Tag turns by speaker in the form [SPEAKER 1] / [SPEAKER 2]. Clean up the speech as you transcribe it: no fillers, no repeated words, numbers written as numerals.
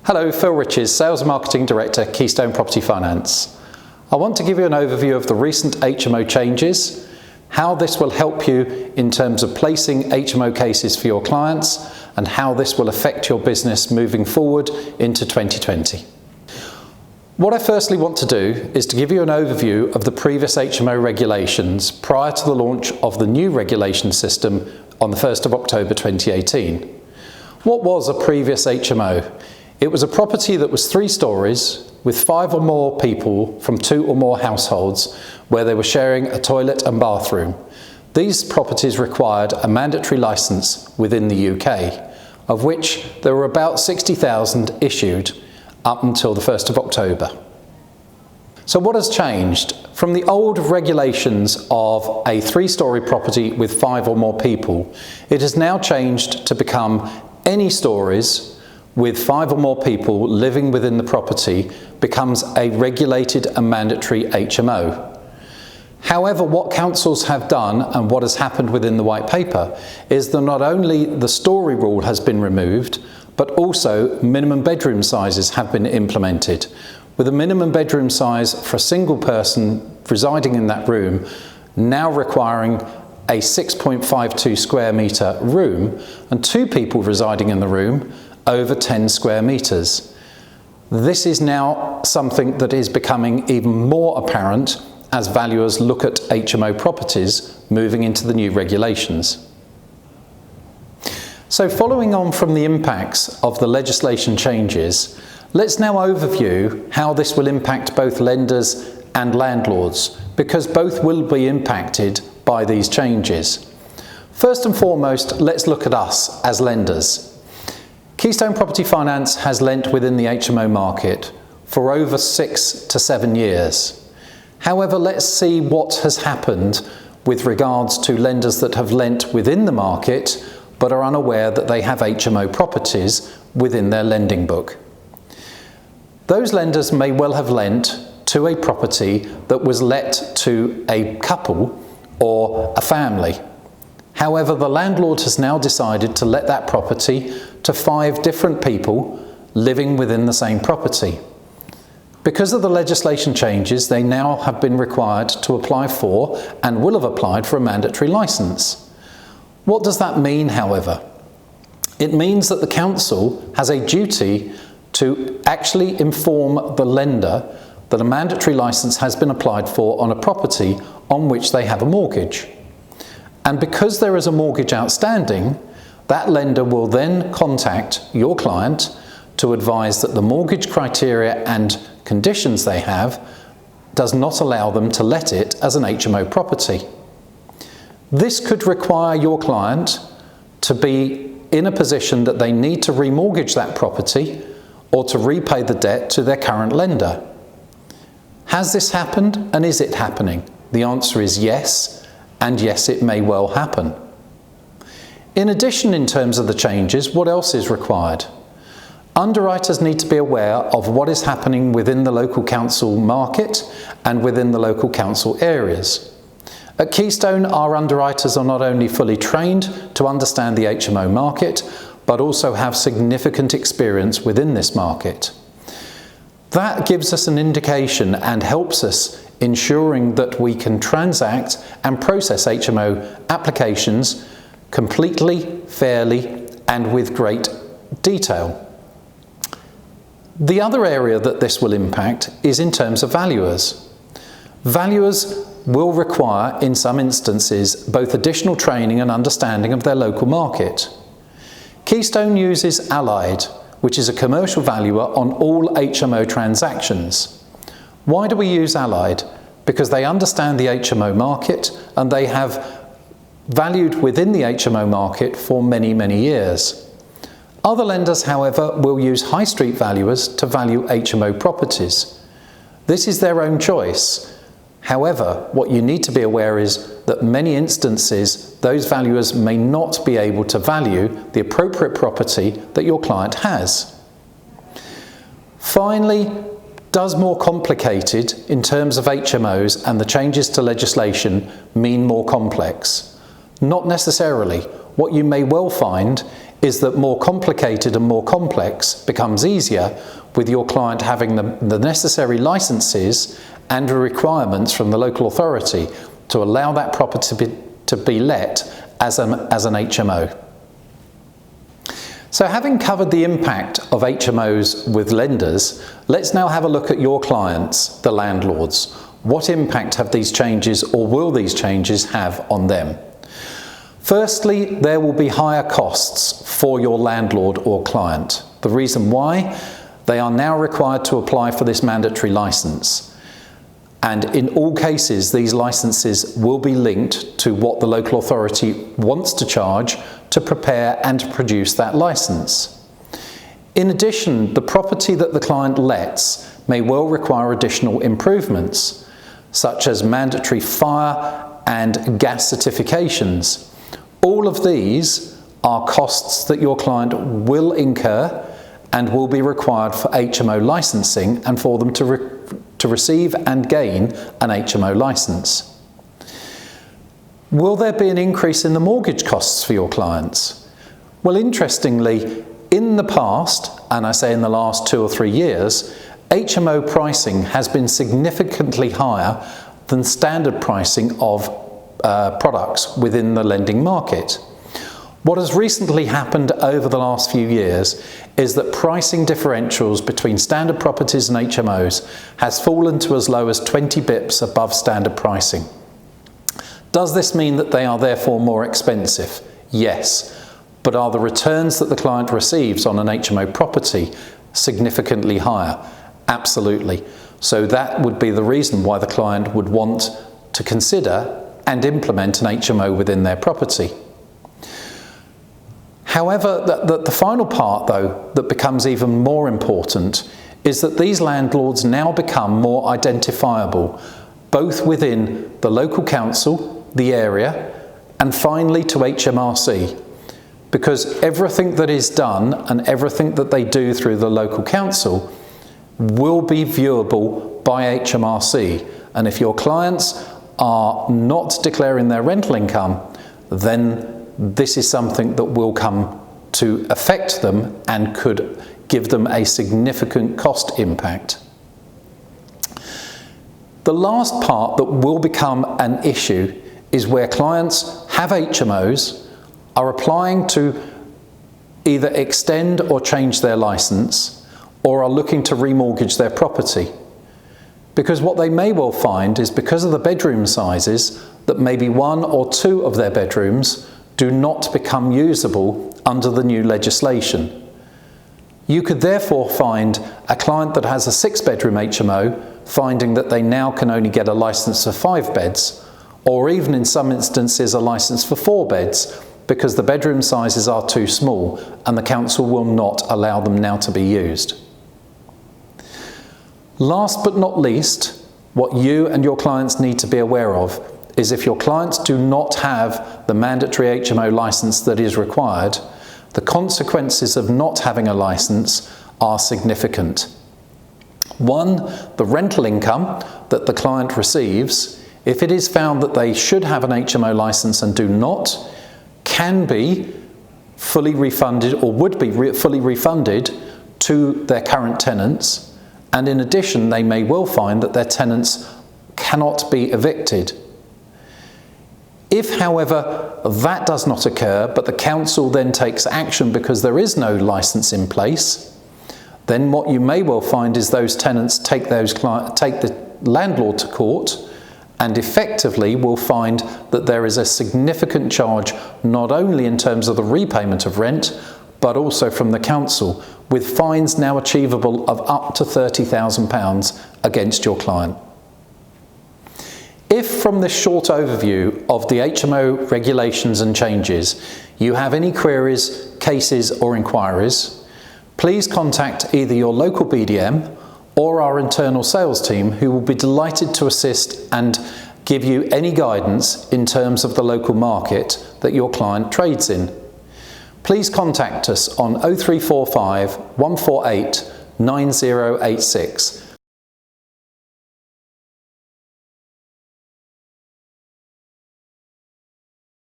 [SPEAKER 1] Hello, Phil Riches, Sales and Marketing Director, Keystone Property Finance. I want to give you an overview of the recent HMO changes, how this will help you in terms of placing HMO cases for your clients, and how this will affect your business moving forward into 2020. What I firstly want to do is to give you an overview of the previous HMO regulations prior to the launch of the new regulation system on the 1st of October 2018. What was a previous HMO? It was a property that was 3 stories with 5 or more people from 2 or more households where they were sharing a toilet and bathroom. These properties required a mandatory licence within the UK, of which there were about 60,000 issued up until the 1st of October. So what has changed? From the old regulations of a 3-storey property with 5 or more people, it has now changed to become any stories with 5 or more people living within the property becomes a regulated and mandatory HMO. However, what councils have done and what has happened within the white paper is that not only the story rule has been removed, but also minimum bedroom sizes have been implemented, with a minimum bedroom size for a single person residing in that room now requiring a 6.52 square metre room and 2 people residing in the room over 10 square metres. This is now something that is becoming even more apparent as valuers look at HMO properties moving into the new regulations. So following on from the impacts of the legislation changes, let's now overview how this will impact both lenders and landlords, because both will be impacted by these changes. First and foremost, let's look at us as lenders. Keystone Property Finance has lent within the HMO market for over 6 to 7 years. However, let's see what has happened with regards to lenders that have lent within the market but are unaware that they have HMO properties within their lending book. Those lenders may well have lent to a property that was let to a couple or a family. However, the landlord has now decided to let that property to 5 different people living within the same property. Because of the legislation changes, they now have been required to apply for and will have applied for a mandatory licence. What does that mean, however? It means that the council has a duty to actually inform the lender that a mandatory licence has been applied for on a property on which they have a mortgage. And because there is a mortgage outstanding, that lender will then contact your client to advise that the mortgage criteria and conditions they have does not allow them to let it as an HMO property. This could require your client to be in a position that they need to remortgage that property or to repay the debt to their current lender. Has this happened, and is it happening? The answer is yes, and yes, it may well happen. In addition, in terms of the changes, what else is required? Underwriters need to be aware of what is happening within the local council market and within the local council areas. At Keystone, our underwriters are not only fully trained to understand the HMO market, but also have significant experience within this market. That gives us an indication and helps us ensuring that we can transact and process HMO applications completely, fairly, and with great detail. The other area that this will impact is in terms of valuers. Valuers will require, in some instances, both additional training and understanding of their local market. Keystone uses Allied, which is a commercial valuer on all HMO transactions. Why do we use Allied? Because they understand the HMO market and they have valued within the HMO market for many, many years. Other lenders, however, will use high street valuers to value HMO properties. This is their own choice. However, what you need to be aware is that many instances, those valuers may not be able to value the appropriate property that your client has. Finally, does more complicated in terms of HMOs and the changes to legislation mean more complex? Not necessarily. What you may well find is that more complicated and more complex becomes easier with your client having the necessary licenses and requirements from the local authority to allow that property to be let as an HMO. So having covered the impact of HMOs with lenders, let's now have a look at your clients, the landlords. What impact have these changes, or will these changes have on them? Firstly, there will be higher costs for your landlord or client. The reason why? They are now required to apply for this mandatory license. And in all cases, these licenses will be linked to what the local authority wants to charge to prepare and to produce that license. In addition, the property that the client lets may well require additional improvements, such as mandatory fire and gas certifications. All of these are costs that your client will incur and will be required for HMO licensing and for them to receive and gain an HMO license. Will there be an increase in the mortgage costs for your clients? Well, interestingly, in the past, and I say in the last 2 or 3 years, HMO pricing has been significantly higher than standard pricing of products within the lending market. What has recently happened over the last few years is that pricing differentials between standard properties and HMOs has fallen to as low as 20 bips above standard pricing. Does this mean that they are therefore more expensive? Yes. But are the returns that the client receives on an HMO property significantly higher? Absolutely. So that would be the reason why the client would want to consider and implement an HMO within their property. However, the final part, though, that becomes even more important is that these landlords now become more identifiable, both within the local council, the area, and finally to HMRC, because everything that is done and everything that they do through the local council will be viewable by HMRC. And if your clients are not declaring their rental income, then this is something that will come to affect them and could give them a significant cost impact. The last part that will become an issue is where clients have HMOs, are applying to either extend or change their license, or are looking to remortgage their property. Because what they may well find is, because of the bedroom sizes, that maybe 1 or 2 of their bedrooms do not become usable under the new legislation. You could therefore find a client that has a 6-bedroom HMO finding that they now can only get a license for 5 beds, or even in some instances a license for 4 beds, because the bedroom sizes are too small and the council will not allow them now to be used. Last but not least, what you and your clients need to be aware of is, if your clients do not have the mandatory HMO license that is required, the consequences of not having a license are significant. 1, the rental income that the client receives, if it is found that they should have an HMO license and do not, can be fully refunded, or would be fully refunded to their current tenants. And in addition, they may well find that their tenants cannot be evicted. If, however, that does not occur, but the council then takes action because there is no licence in place, then what you may well find is those tenants take the landlord to court, and effectively will find that there is a significant charge, not only in terms of the repayment of rent, but also from the council, with fines now achievable of up to £30,000 against your client. If from this short overview of the HMO regulations and changes you have any queries, cases or inquiries, please contact either your local BDM or our internal sales team, who will be delighted to assist and give you any guidance in terms of the local market that your client trades in. Please contact us on 0345 148 9086